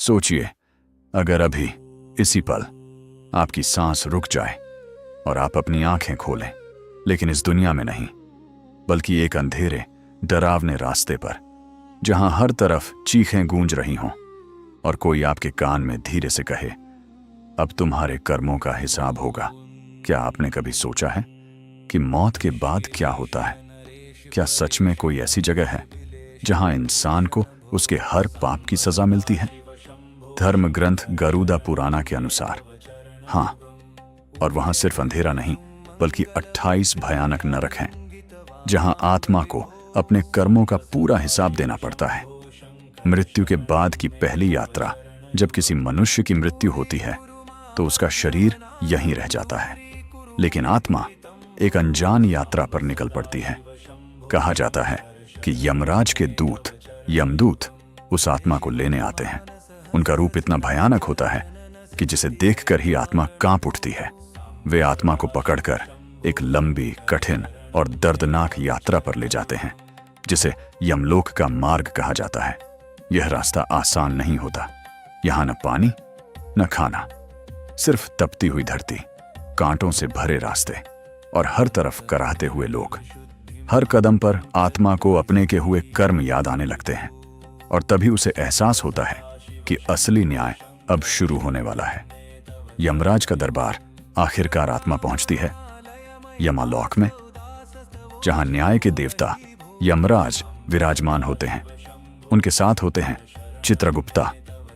सोचिए, अगर अभी इसी पल आपकी सांस रुक जाए और आप अपनी आंखें खोलें, लेकिन इस दुनिया में नहीं, बल्कि एक अंधेरे डरावने रास्ते पर, जहां हर तरफ चीखें गूंज रही हों और कोई आपके कान में धीरे से कहे, अब तुम्हारे कर्मों का हिसाब होगा। क्या आपने कभी सोचा है कि मौत के बाद क्या होता है? क्या सच में कोई ऐसी जगह है जहां इंसान को उसके हर पाप की सजा मिलती है? धर्म ग्रंथ गरुड़ा पुराना के अनुसार हाँ, और वहां सिर्फ अंधेरा नहीं, बल्कि 28 भयानक नरक हैं, जहां आत्मा को अपने कर्मों का पूरा हिसाब देना पड़ता है। मृत्यु के बाद की पहली यात्रा, जब किसी मनुष्य की मृत्यु होती है तो उसका शरीर यहीं रह जाता है, लेकिन आत्मा एक अनजान यात्रा पर निकल पड़ती है। कहा जाता है कि यमराज के दूत यमदूत उस आत्मा को लेने आते हैं। उनका रूप इतना भयानक होता है कि जिसे देखकर ही आत्मा कांप उठती है। वे आत्मा को पकड़कर एक लंबी, कठिन और दर्दनाक यात्रा पर ले जाते हैं, जिसे यमलोक का मार्ग कहा जाता है। यह रास्ता आसान नहीं होता। यहां न पानी, न खाना, सिर्फ तपती हुई धरती, कांटों से भरे रास्ते और हर तरफ कराहते हुए लोग। हर कदम पर आत्मा को अपने के हुए कर्म याद आने लगते हैं, और तभी उसे एहसास होता है कि असली न्याय अब शुरू होने वाला है। यमराज का दरबार आखिरकार आत्मा पहुंचती है यमालोक में, जहां न्याय के देवता यमराज विराजमान होते हैं। उनके साथ होते हैं चित्रगुप्ता,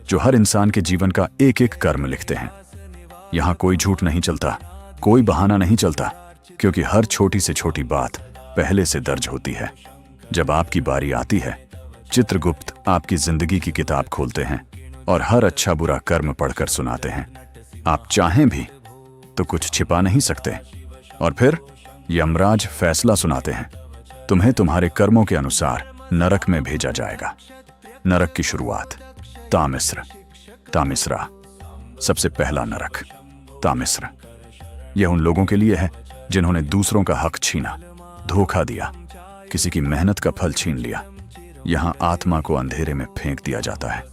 जो हर इंसान के जीवन का एक एक कर्म लिखते हैं। यहां कोई झूठ नहीं चलता, कोई बहाना नहीं चलता, क्योंकि हर छोटी से छोटी बात पहले से दर्ज होती है। जब आपकी बारी आती है, चित्रगुप्त आपकी जिंदगी की किताब खोलते हैं और हर अच्छा बुरा कर्म पढ़कर सुनाते हैं। आप चाहें भी तो कुछ छिपा नहीं सकते। और फिर यमराज फैसला सुनाते हैं, तुम्हें तुम्हारे कर्मों के अनुसार नरक में भेजा जाएगा। नरक की शुरुआत तामिस्र, तामिस्रा, सबसे पहला नरक तामिस्र। यह उन लोगों के लिए है जिन्होंने दूसरों का हक छीना, धोखा दिया, किसी की मेहनत का फल छीन लिया। यहां आत्मा को अंधेरे में फेंक दिया जाता है,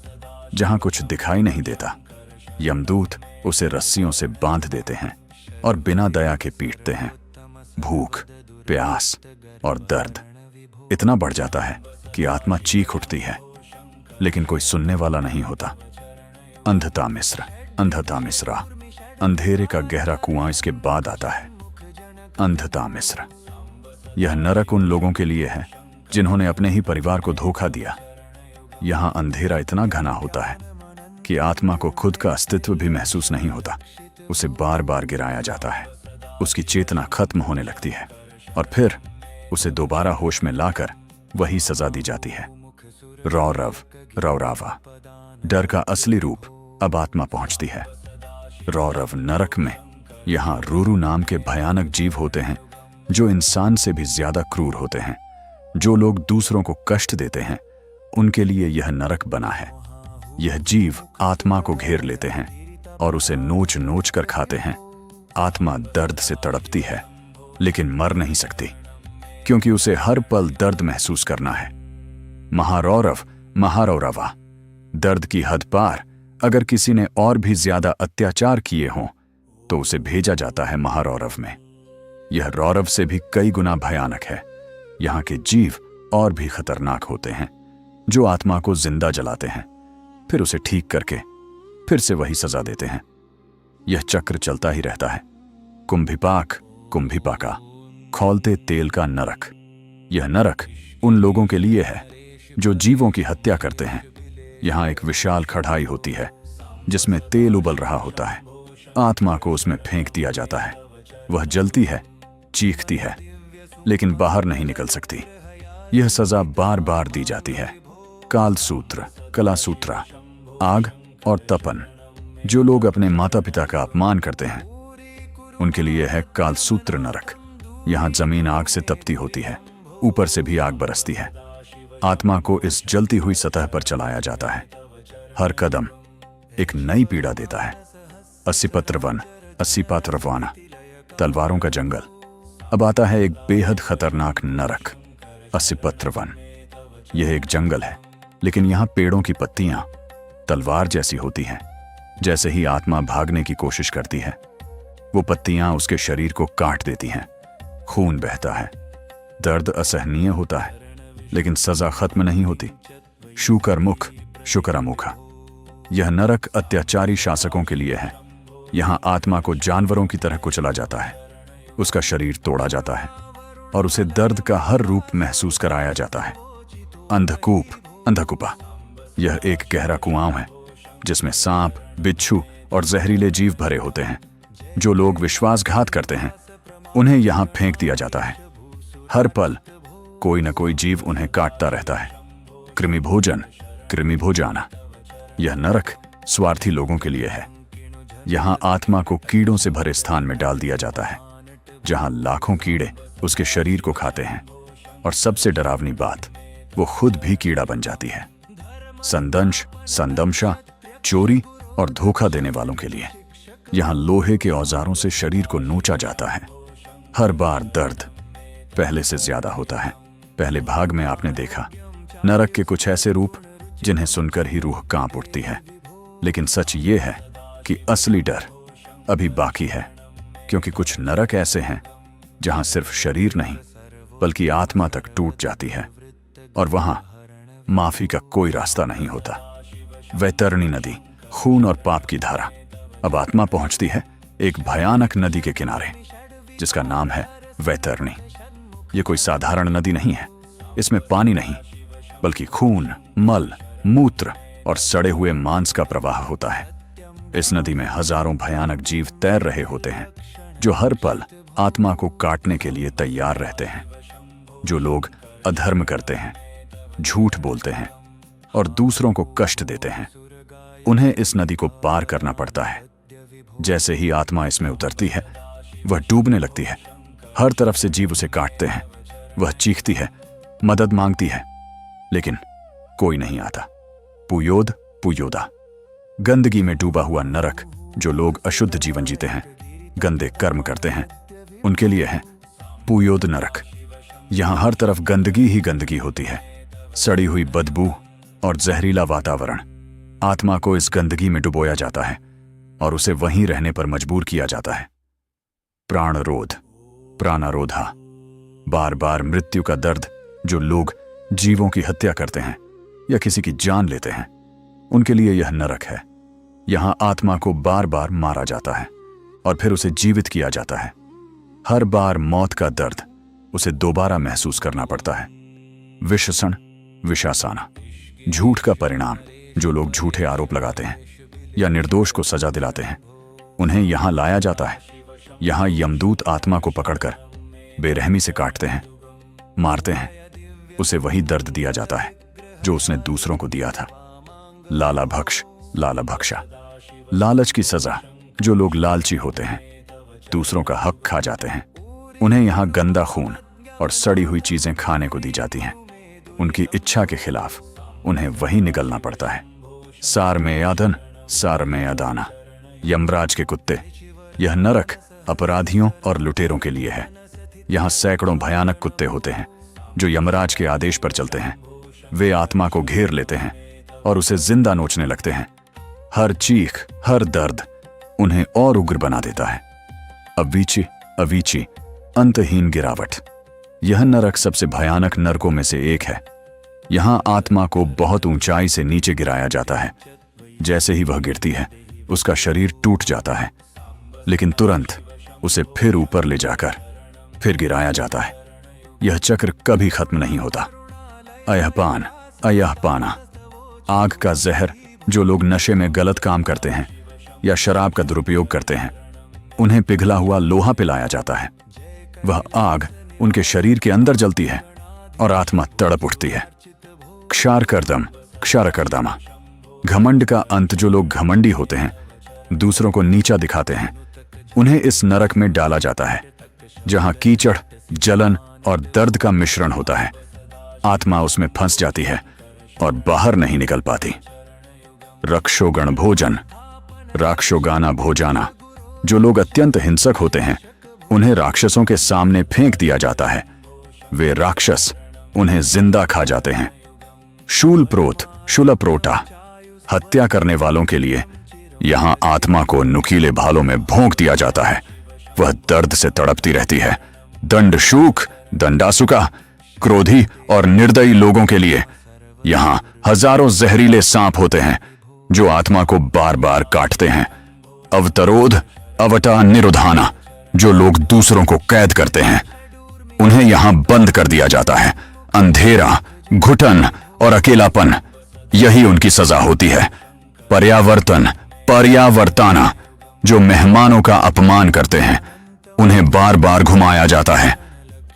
जहां कुछ दिखाई नहीं देता। यमदूत उसे रस्सियों से बांध देते हैं और बिना दया के पीटते हैं। भूख, प्यास और दर्द इतना बढ़ जाता है कि आत्मा चीख उठती है, लेकिन कोई सुनने वाला नहीं होता। अंधता मिस्र, अंधता मिस्रा, अंधेरे का गहरा कुआं इसके बाद आता है। अंधता मिस्र, यह नरक उन लोगों के लिए है जिन्होंने अपने ही परिवार को धोखा दिया। यहां अंधेरा इतना घना होता है कि आत्मा को खुद का अस्तित्व भी महसूस नहीं होता। उसे बार बार गिराया जाता है, उसकी चेतना खत्म होने लगती है, और फिर उसे दोबारा होश में लाकर वही सजा दी जाती है। रौरव, रौरावा, डर का असली रूप अब आत्मा पहुंचती है। रौरव नरक में यहां रूरू नाम के भयानक जीव होते हैं, जो इंसान से भी ज्यादा क्रूर होते हैं। जो लोग दूसरों को कष्ट देते हैं, उनके लिए यह नरक बना है। यह जीव आत्मा को घेर लेते हैं और उसे नोच नोच कर खाते हैं। आत्मा दर्द से तड़पती है, लेकिन मर नहीं सकती, क्योंकि उसे हर पल दर्द महसूस करना है। महारौरव, महारौरवा, दर्द की हद पार अगर किसी ने और भी ज्यादा अत्याचार किए हों तो उसे भेजा जाता है महारौरव में। यह रौरव से भी कई गुना भयानक है। यहाँ के जीव और भी खतरनाक होते हैं, जो आत्मा को जिंदा जलाते हैं, फिर उसे ठीक करके फिर से वही सजा देते हैं। यह चक्र चलता ही रहता है। कुंभिपाक, कुंभिपाका, खौलते तेल का नरक। यह नरक उन लोगों के लिए है जो जीवों की हत्या करते हैं। यहाँ एक विशाल कढ़ाई होती है जिसमें तेल उबल रहा होता है। आत्मा को उसमें फेंक दिया जाता है। वह जलती है, चीखती है, लेकिन बाहर नहीं निकल सकती। यह सजा बार बार दी जाती है। कालसूत्र, कलासूत्रा, आग और तपन। जो लोग अपने माता पिता का अपमान करते हैं, उनके लिए है कालसूत्र नरक। यहाँ जमीन आग से तपती होती है, ऊपर से भी आग बरसती है। आत्मा को इस जलती हुई सतह पर चलाया जाता है। हर कदम एक नई पीड़ा देता है। अस्सीपत्र वन, अस्सीपात्र वाना, तलवारों का जंगल। अब आता है एक बेहद खतरनाक नरक, अस्सीपत्र वन। यह एक जंगल है, लेकिन यहाँ पेड़ों की पत्तियां तलवार जैसी होती हैं। जैसे ही आत्मा भागने की कोशिश करती है, वो पत्तियां उसके शरीर को काट देती हैं। खून बहता है, दर्द असहनीय होता है, लेकिन सजा खत्म नहीं होती। शूकर मुख शुकरा मुखा। यह नरक अत्याचारी शासकों के लिए है। यहां आत्मा को जानवरों की तरह कुचला जाता है, उसका शरीर तोड़ा जाता है और उसे दर्द का हर रूप महसूस कराया जाता है। अंधकूप अंधकूपा। यह एक गहरा कुआं है जिसमें सांप, बिच्छू और जहरीले जीव भरे होते हैं। जो लोग विश्वासघात करते हैं, उन्हें यहां फेंक दिया जाता है। हर पल कोई न कोई जीव उन्हें काटता रहता है। कृमि भोजन, कृमि भोजाना। यह नरक स्वार्थी लोगों के लिए है। यहां आत्मा को कीड़ों से भरे स्थान में डाल दिया जाता है, जहां लाखों कीड़े उसके शरीर को खाते हैं। और सबसे डरावनी बात, वो खुद भी कीड़ा बन जाती है। संदंश, संदमशा, चोरी और धोखा देने वालों के लिए यहां लोहे के औजारों से शरीर को नोचा जाता है। हर बार दर्द पहले से ज्यादा होता है। पहले भाग में आपने देखा नरक के कुछ ऐसे रूप जिन्हें सुनकर ही रूह कांप उठती है। लेकिन सच ये है कि असली डर अभी बाकी है, क्योंकि कुछ नरक ऐसे हैं जहां सिर्फ शरीर नहीं बल्कि आत्मा तक टूट जाती है, और वहां माफी का कोई रास्ता नहीं होता। वैतरणी नदी, खून और पाप की धारा। अब आत्मा पहुंचती है एक भयानक नदी के किनारे, जिसका नाम है वैतरणी। ये कोई साधारण नदी नहीं है। इसमें पानी नहीं, बल्कि खून, मल, मूत्र और सड़े हुए मांस का प्रवाह होता है। इस नदी में हजारों भयानक जीव तैर रहे होते हैं, जो हर पल आत्मा को काटने के लिए तैयार रहते हैं। जो लोग अधर्म करते हैं, झूठ बोलते हैं और दूसरों को कष्ट देते हैं, उन्हें इस नदी को पार करना पड़ता है। जैसे ही आत्मा इसमें उतरती है, वह डूबने लगती है। हर तरफ से जीव उसे काटते हैं। वह चीखती है, मदद मांगती है, लेकिन कोई नहीं आता। पुयोद पुयोदा। गंदगी में डूबा हुआ नरक। जो लोग अशुद्ध जीवन जीते हैं, गंदे कर्म करते हैं, उनके लिए है पुयोद नरक। यहां हर तरफ गंदगी ही गंदगी होती है। सड़ी हुई बदबू और जहरीला वातावरण। आत्मा को इस गंदगी में डुबोया जाता है और उसे वहीं रहने पर मजबूर किया जाता है। प्राणरोध, प्राणारोधा। बार बार मृत्यु का दर्द। जो लोग जीवों की हत्या करते हैं या किसी की जान लेते हैं, उनके लिए यह नरक है। यहां आत्मा को बार बार मारा जाता है और फिर उसे जीवित किया जाता है। हर बार मौत का दर्द उसे दोबारा महसूस करना पड़ता है। विशसन, विशासाना। झूठ का परिणाम। जो लोग झूठे आरोप लगाते हैं या निर्दोष को सजा दिलाते हैं, उन्हें यहां लाया जाता है। यहां यमदूत आत्मा को पकड़कर बेरहमी से काटते हैं, मारते हैं। उसे वही दर्द दिया जाता है जो उसने दूसरों को दिया था। लाला भक्ष, लाला भक्षा। लालच की सजा। जो लोग लालची होते हैं, दूसरों का हक खा जाते हैं, उन्हें यहां गंदा खून और सड़ी हुई चीजें खाने को दी जाती हैं। उनकी इच्छा के खिलाफ उन्हें वही निगलना पड़ता है। सार में यादन, सार में यादाना। यमराज के कुत्ते। यह नरक अपराधियों और लुटेरों के लिए है। यहां सैकड़ों भयानक कुत्ते होते हैं जो यमराज के आदेश पर चलते हैं। वे आत्मा को घेर लेते हैं और उसे जिंदा नोचने लगते हैं। हर चीख, हर दर्द उन्हें और उग्र बना देता है। Avicii, Avicii. अंतहीन गिरावट। यह नरक सबसे भयानक नरकों में से एक है। यहां आत्मा को बहुत ऊंचाई से नीचे गिराया जाता है। जैसे ही वह गिरती है, उसका शरीर टूट जाता है, लेकिन तुरंत उसे फिर ऊपर ले जाकर फिर गिराया जाता है। यह चक्र कभी खत्म नहीं होता। अयहपान, अयहपाना। आग का जहर। जो लोग नशे में गलत काम करते हैं या शराब का दुरुपयोग करते हैं, उन्हें पिघला हुआ लोहा पिलाया जाता है। वह आग उनके शरीर के अंदर जलती है और आत्मा तड़प उठती है। क्षार करदम, क्षार करदामा। घमंड का अंत। जो लोग घमंडी होते हैं, दूसरों को नीचा दिखाते हैं, उन्हें इस नरक में डाला जाता है, जहां कीचड़, जलन और दर्द का मिश्रण होता है। आत्मा उसमें फंस जाती है और बाहर नहीं निकल पाती। रक्षोगण भोजन, राक्षोगाना भोजाना। जो लोग अत्यंत हिंसक होते हैं, उन्हें राक्षसों के सामने फेंक दिया जाता है। वे राक्षस उन्हें जिंदा खा जाते हैं। शूलप्रोत, शूलप्रोटा। हत्या करने वालों के लिए यहां आत्मा को नुकीले भालों में भोंक दिया जाता है। वह दर्द से तड़पती रहती है। दंडशूक, दंडासुका, क्रोधी और निर्दयी लोगों के लिए यहां हजारों जहरीले सांप होते हैं जो आत्मा को बार बार काटते हैं। अवतरोध, अवटा निरुधाना, जो लोग दूसरों को कैद करते हैं, उन्हें यहां बंद कर दिया जाता है। अंधेरा, घुटन और अकेलापन, यही उनकी सजा होती है। पर्यावर्तन, पर्यावर्ताना, जो मेहमानों का अपमान करते हैं, उन्हें बार बार घुमाया जाता है।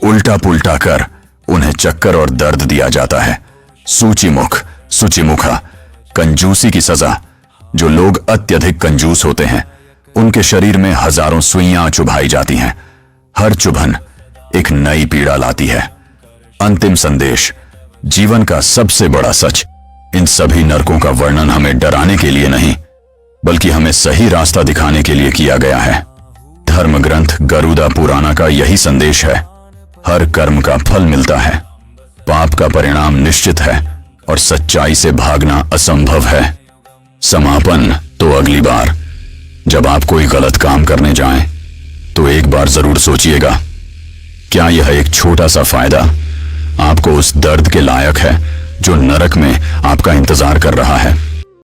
उल्टा पुल्टा कर उन्हें चक्कर और दर्द दिया जाता है। सूचिमुख, सूचिमुखा, कंजूसी की सजा, जो लोग अत्यधिक कंजूस होते हैं, उनके शरीर में हजारों सुइयां चुभाई जाती हैं। हर चुभन एक नई पीड़ा लाती है। अंतिम संदेश, जीवन का सबसे बड़ा सच, इन सभी नरकों का वर्णन हमें डराने के लिए नहीं, बल्कि हमें सही रास्ता दिखाने के लिए किया गया है। धर्म ग्रंथ गरुड़ा पुराना का यही संदेश है। हर कर्म का फल मिलता है, पाप का परिणाम निश्चित है और सच्चाई से भागना असंभव है। समापन तो अगली बार जब आप कोई गलत काम करने जाएं, तो एक बार जरूर सोचिएगा, क्या यह एक छोटा सा फायदा आपको उस दर्द के लायक है जो नरक में आपका इंतजार कर रहा है।